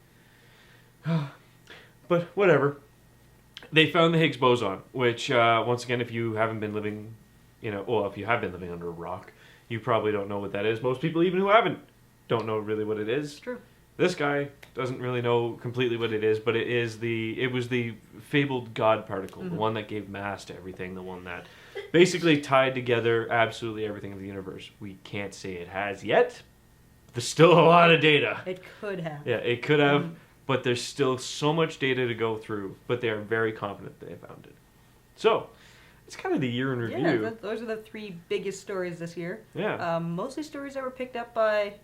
But whatever. They found the Higgs boson, which, once again, if you haven't been living, if you have been living under a rock, you probably don't know what that is. Most people, even who haven't, don't know really what it is. It's true. This guy doesn't really know completely what it is, but it was the fabled God particle, the one that gave mass to everything, the one that basically tied together absolutely everything in the universe. We can't say it has yet. There's still a lot of data. It could have. Yeah, it could have, but there's still so much data to go through, but they are very confident they found it. So, it's kind of the year in review. Yeah, those are the three biggest stories this year. Yeah. Mostly stories that were picked up by,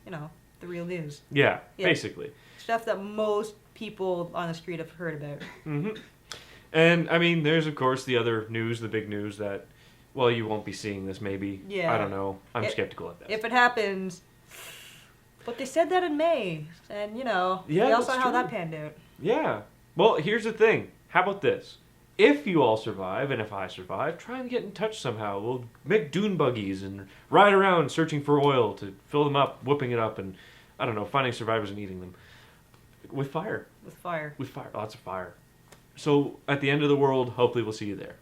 the real news. Yeah, Yeah. basically. Stuff that most people on the street have heard about. And, I mean, there's, of course, the other news, the big news that, well, you won't be seeing this maybe. Yeah. I don't know. I'm skeptical at that. If it happens... But they said that in May, and, Yeah, we all that's saw how true. that panned out. Yeah. Well, here's the thing. How about this? If you all survive, and if I survive, try and get in touch somehow. We'll make dune buggies and ride around searching for oil to fill them up, whipping it up, and, I don't know, finding survivors and eating them. With fire. With fire. With fire. Lots of fire. So, at the end of the world, hopefully we'll see you there.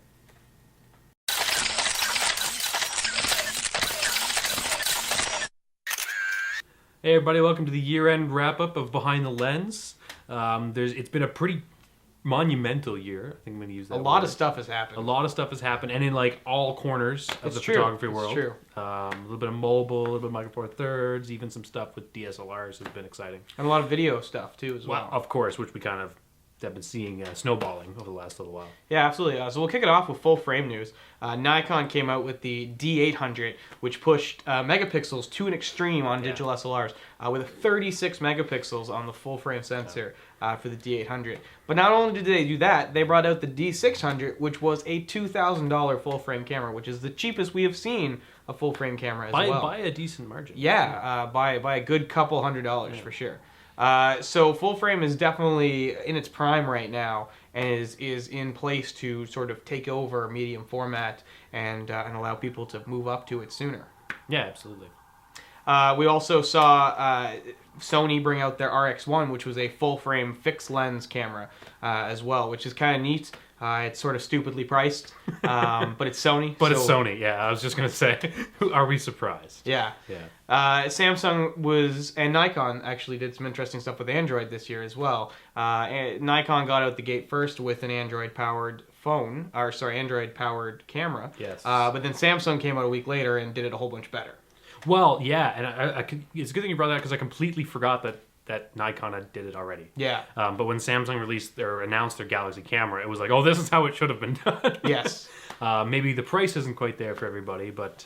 Hey everybody, welcome to the year-end wrap-up of Behind the Lens. It's been a pretty monumental year. I think I'm going to use that A lot word. of stuff has happened. A lot of stuff has happened, and in like all corners of It's the true. photography It's world. true. A little bit of mobile, a little bit of Micro Four Thirds, even some stuff with DSLRs has been exciting. And a lot of video stuff, too, as well. Of course, which we kind of have been seeing snowballing over the last little while. Yeah, absolutely. So we'll kick it off with full frame news. Nikon came out with the D800, which pushed megapixels to an extreme on digital SLRs, with 36 megapixels on the full frame sensor for the D800. But not only did they do that, they brought out the D600, which was a $2,000 full frame camera, which is the cheapest we have seen a full frame camera as well. By a decent margin. Yeah, by a good couple $100 for sure. So full frame is definitely in its prime right now, and is in place to sort of take over medium format and allow people to move up to it sooner. Yeah, absolutely. We also saw Sony bring out their RX1, which was a full frame fixed lens camera as well, which is kind of neat. It's sort of stupidly priced, but it's Sony. But it's so- Sony. Yeah, I was just gonna say, are we surprised? Yeah. Yeah. Samsung and Nikon actually did some interesting stuff with Android this year as well. Nikon got out the gate first with an Android-powered Android-powered camera. Yes. But then Samsung came out a week later and did it a whole bunch better. Well, yeah, and it's a good thing you brought that because I completely forgot that Nikon did it already. Yeah. But when Samsung announced their Galaxy camera, it was like, oh, this is how it should have been done. Yes. Maybe the price isn't quite there for everybody, but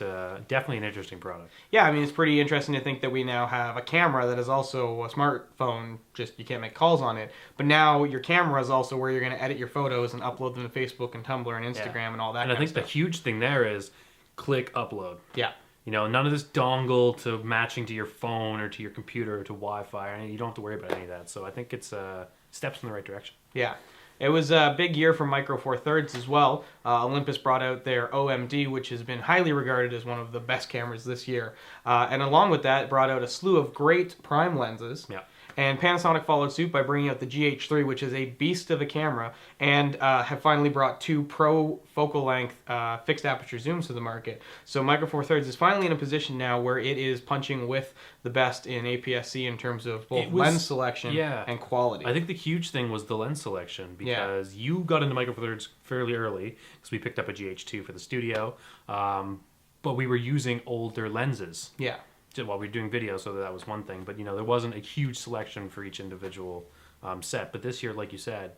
definitely an interesting product. Yeah, I mean, it's pretty interesting to think that we now have a camera that is also a smartphone, just you can't make calls on it. But now your camera is also where you're going to edit your photos and upload them to Facebook and Tumblr and Instagram and all that And I kind think of the stuff. huge thing there is click upload. Yeah. You know, none of this dongle to matching to your phone or to your computer or to Wi-Fi. You don't have to worry about any of that. So I think it's steps in the right direction. Yeah. It was a big year for Micro Four Thirds as well. Olympus brought out their OMD, which has been highly regarded as one of the best cameras this year. And along with that, brought out a slew of great prime lenses. Yeah. And Panasonic followed suit by bringing out the GH3, which is a beast of a camera, and have finally brought 2 pro focal length fixed aperture zooms to the market. So Micro Four Thirds is finally in a position now where it is punching with the best in APS-C in terms of both lens selection and quality. I think the huge thing was the lens selection because you got into Micro Four Thirds fairly early because we picked up a GH2 for the studio, but we were using older lenses. Yeah. While we were doing video, so that was one thing. But, there wasn't a huge selection for each individual set. But this year, like you said,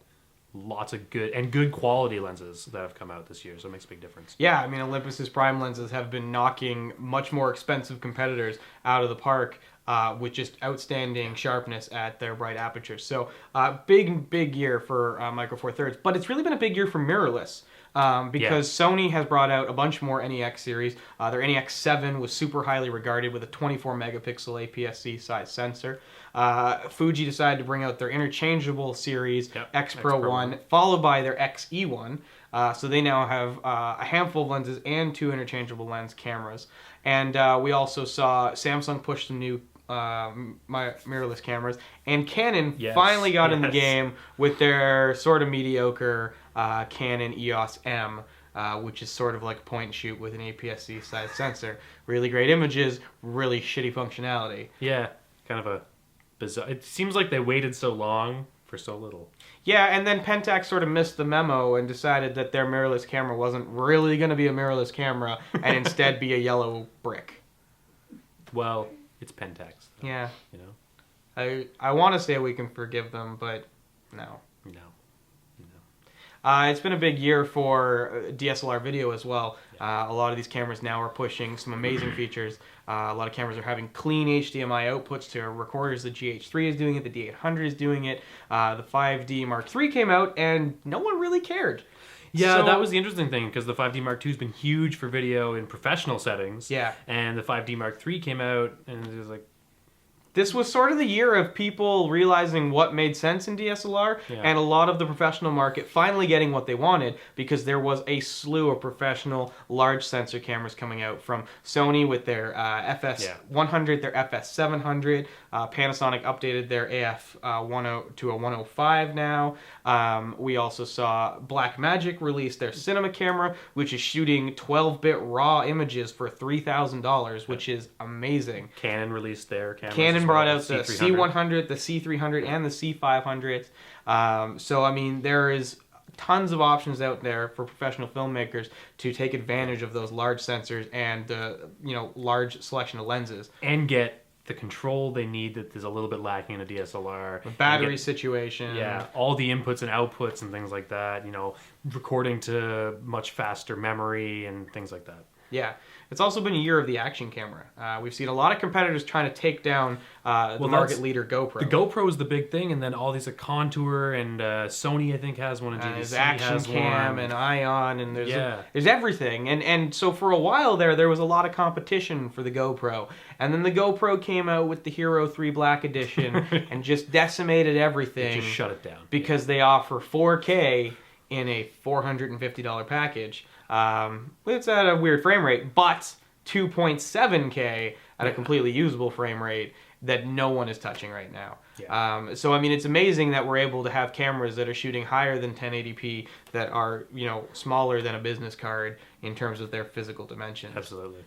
lots of good quality lenses that have come out this year, so it makes a big difference. Yeah, I mean, Olympus's prime lenses have been knocking much more expensive competitors out of the park with just outstanding sharpness at their bright apertures. So big year for Micro Four Thirds. But it's really been a big year for mirrorless. Because Sony has brought out a bunch more NEX series. Their NEX7 was super highly regarded with a 24 megapixel APS-C size sensor. Fuji decided to bring out their interchangeable series, X Pro 1, followed by their XE1. So they now have a handful of lenses and 2 interchangeable lens cameras. And we also saw Samsung push some new mirrorless cameras, and Canon finally got in the game with their sort of mediocre Canon EOS M, which is sort of like a point and shoot with an APS-C size sensor. Really great images, really shitty functionality. Yeah, kind of a bizarre. It seems like they waited so long for so little. Yeah, and then Pentax sort of missed the memo and decided that their mirrorless camera wasn't really going to be a mirrorless camera and instead be a yellow brick. Well, it's Pentax. Though, Yeah. You know? I want to say we can forgive them, but no. It's been a big year for DSLR video as well. A lot of these cameras now are pushing some amazing features. A lot of cameras are having clean HDMI outputs to recorders. The GH3 is doing it. The D800 is doing it. The 5D Mark III came out, and no one really cared. Yeah, that was the interesting thing, because the 5D Mark II has been huge for video in professional settings. Yeah. And the 5D Mark III came out, and it was like... This was sort of the year of people realizing what made sense in DSLR, and a lot of the professional market finally getting what they wanted, because there was a slew of professional large sensor cameras coming out from Sony with their FS100, their FS700. Panasonic updated their AF10 to a 105 now. We also saw Blackmagic release their cinema camera, which is shooting 12-bit raw images for $3,000, which is amazing. Canon released their cameras. Canon brought out the C300. C100, the C300, and the C500. So, I mean, there is tons of options out there for professional filmmakers to take advantage of those large sensors and the large selection of lenses. And get the control they need that is a little bit lacking in a DSLR. The battery situation. Yeah, all the inputs and outputs and things like that. Recording to much faster memory and things like that. Yeah. It's also been a year of the action camera. We've seen a lot of competitors trying to take down the market leader GoPro. The GoPro is the big thing, and then all these Contour and Sony, I think, has one, and there's GDC Action has Cam one. and Ion, and there's everything. And so for a while there was a lot of competition for the GoPro. And then the GoPro came out with the Hero 3 Black Edition and just decimated everything. Just shut it down. Because they offer 4K in a $450 package. It's at a weird frame rate, but 2.7K at a completely usable frame rate. that no one is touching right now. Yeah. So I mean, it's amazing that we're able to have cameras that are shooting higher than 1080p that are, you know, smaller than a business card in terms of their physical dimensions. Absolutely.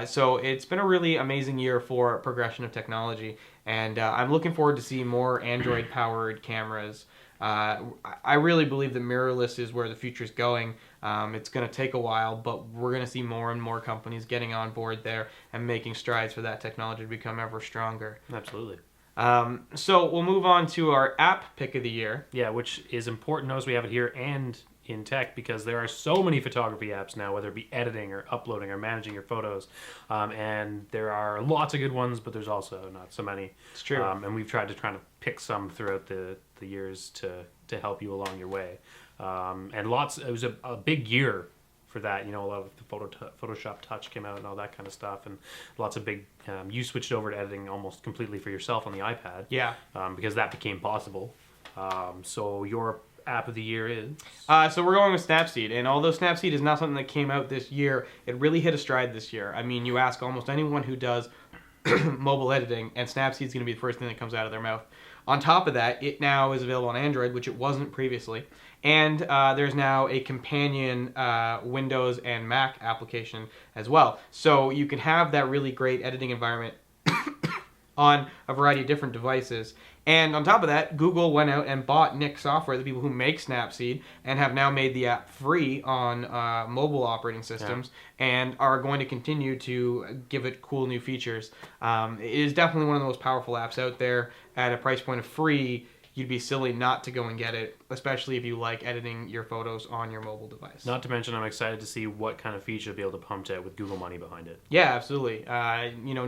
So it's been a really amazing year for progression of technology, and I'm looking forward to seeing more Android-powered cameras. I really believe that mirrorless is where the future is going. It's going to take a while, but we're going to see more and more companies getting on board there and making strides for that technology to become ever stronger. Absolutely. So we'll move on to our app pick of the year. Yeah, which is important. Notice we have it here and in tech because there are so many photography apps now, whether it be editing or uploading or managing your photos. And there are lots of good ones, but there's also not so many. It's true. And we've tried to pick some throughout the years to help you along your way. And it was a big year for that. You know, a lot of the Photoshop Touch came out and all that kind of stuff, and lots of big. You switched over to editing almost completely for yourself on the iPad. Yeah. Because that became possible. So your app of the year is? So we're going with Snapseed, and although Snapseed is not something that came out this year, it really hit a stride this year. I mean, you ask almost anyone who does mobile editing, and Snapseed's going to be the first thing that comes out of their mouth. On top of that, it now is available on Android, which it wasn't previously, and there's now a companion Windows and Mac application as well. So you can have that really great editing environment on a variety of different devices. And on top of that, Google went out and bought Nik Software, the people who make Snapseed, and have now made the app free on mobile operating systems, and are going to continue to give it cool new features. It is definitely one of the most powerful apps out there. At a price point of free, you'd be silly not to go and get it, especially if you like editing your photos on your mobile device. Not to mention, I'm excited to see what kind of feature you'll be able to pump out with Google money behind it. Yeah, absolutely.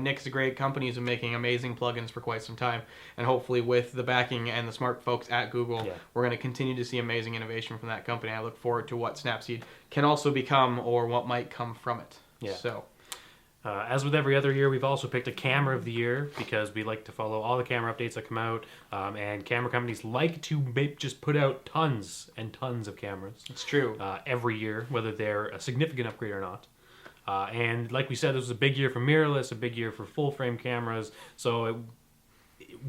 Nik's a great company. He's been making amazing plugins for quite some time, and hopefully with the backing and the smart folks at Google, we're going to continue to see amazing innovation from that company. I look forward to what Snapseed can also become, or what might come from it. Yeah. So. As with every other year, we've also picked a camera of the year because we like to follow all the camera updates that come out, and camera companies like to just put out tons and tons of cameras. It's true. Every year, whether they're a significant upgrade or not. And like we said, this was a big year for mirrorless, a big year for full-frame cameras, so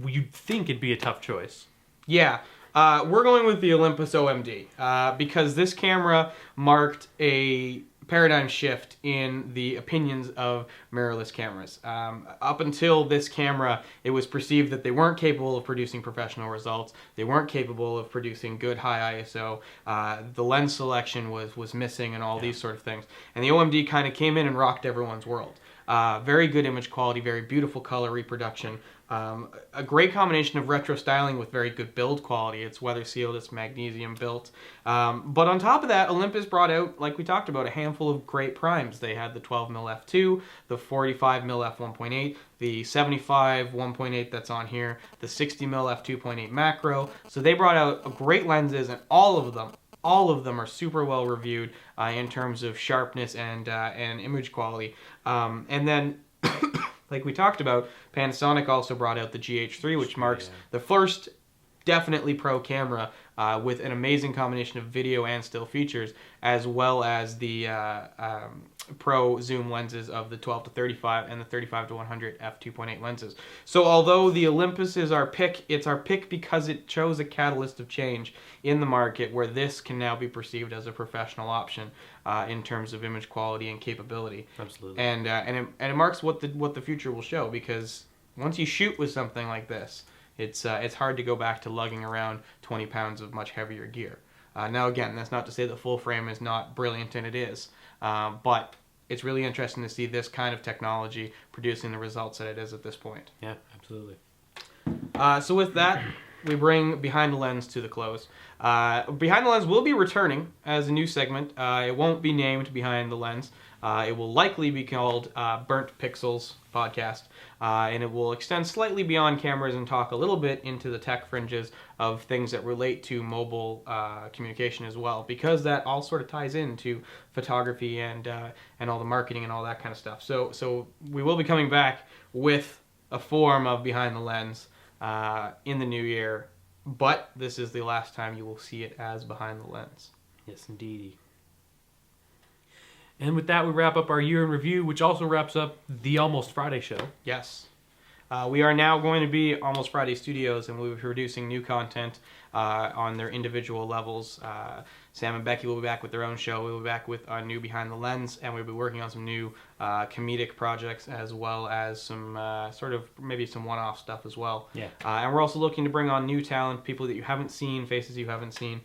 you'd think it'd be a tough choice. Yeah. We're going with the Olympus OMD because this camera marked a paradigm shift in the opinions of mirrorless cameras. Up until this camera, it was perceived that they weren't capable of producing professional results. They weren't capable of producing good high ISO. The lens selection was missing and all these sort of things. And the OMD kind of came in and rocked everyone's world. Very good image quality, very beautiful color reproduction. A great combination of retro styling with very good build quality. It's weather sealed, it's magnesium built. But on top of that, Olympus brought out, like we talked about, a handful of great primes. They had the 12mm f2, the 45mm f1.8, the 75 1.8 that's on here, the 60mm f2.8 macro. So they brought out great lenses, and all of them are super well reviewed in terms of sharpness and image quality. And then, like we talked about, Panasonic also brought out the GH3, which marks the first definitely pro camera with an amazing combination of video and still features, as well as the pro zoom lenses of the 12 to 35 and the 35 to 100 f2.8 lenses. So although the Olympus is our pick, it's our pick because it chose a catalyst of change in the market where this can now be perceived as a professional option in terms of image quality and capability. Absolutely. And it marks what the future will show, because once you shoot with something like this, it's hard to go back to lugging around 20 pounds of much heavier gear. Now again, that's not to say that full frame is not brilliant, and it is, but it's really interesting to see this kind of technology producing the results that it is at this point. Yeah, absolutely. So with that, we bring Behind the Lens to the close. Behind the Lens will be returning as a new segment. It won't be named Behind the Lens. It will likely be called Burnt Pixels Podcast, and it will extend slightly beyond cameras and talk a little bit into the tech fringes of things that relate to mobile communication as well, because that all sort of ties into photography and all the marketing and all that kind of stuff. So we will be coming back with a form of Behind the Lens in the new year, but this is the last time you will see it as Behind the Lens. Yes, indeed. And with that, we wrap up our year in review, which also wraps up the Almost Friday show. Yes. We are now going to be Almost Friday Studios, and we'll be producing new content on their individual levels. Sam and Becky will be back with their own show. We'll be back with a new Behind the Lens, and we'll be working on some new comedic projects, as well as some sort of maybe some one-off stuff as well. Yeah. And we're also looking to bring on new talent, people that you haven't seen, faces you haven't seen,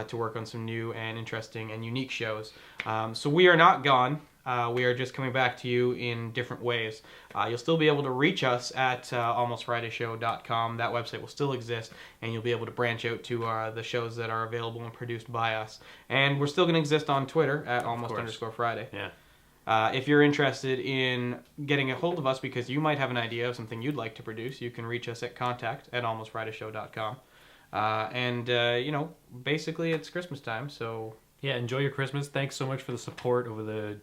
to work on some new and interesting and unique shows. So we are not gone. We are just coming back to you in different ways. You'll still be able to reach us at almostfridayshow.com. That website will still exist, and you'll be able to branch out to the shows that are available and produced by us. And we're still going to exist on Twitter at almost_Friday. Yeah. If you're interested in getting a hold of us because you might have an idea of something you'd like to produce, you can reach us at contact@almostfridayshow.com. Basically it's Christmas time, so... Yeah, enjoy your Christmas. Thanks so much for the support over the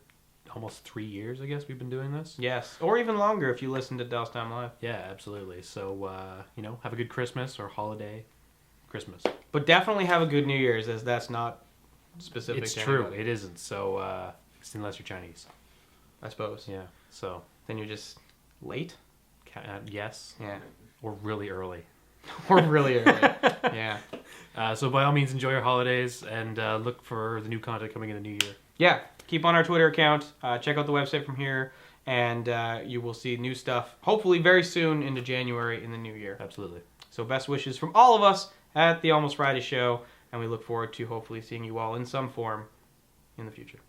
almost 3 years, I guess, we've been doing this. Yes, or even longer if you listen to Dallas Time Live. Yeah, absolutely. So, have a good Christmas or holiday Christmas. But definitely have a good New Year's, as that's not specific It's to true. anybody, It isn't. So, unless you're Chinese. I suppose. Yeah. So, Then you're just late? yes. Yeah. Or really early. Or really early. Yeah. So by all means, enjoy your holidays and look for the new content coming in the new year. Yeah. Keep on our Twitter account. Check out the website from here, and you will see new stuff, hopefully very soon into January in the new year. Absolutely. So best wishes from all of us at the Almost Friday Show, and we look forward to hopefully seeing you all in some form in the future.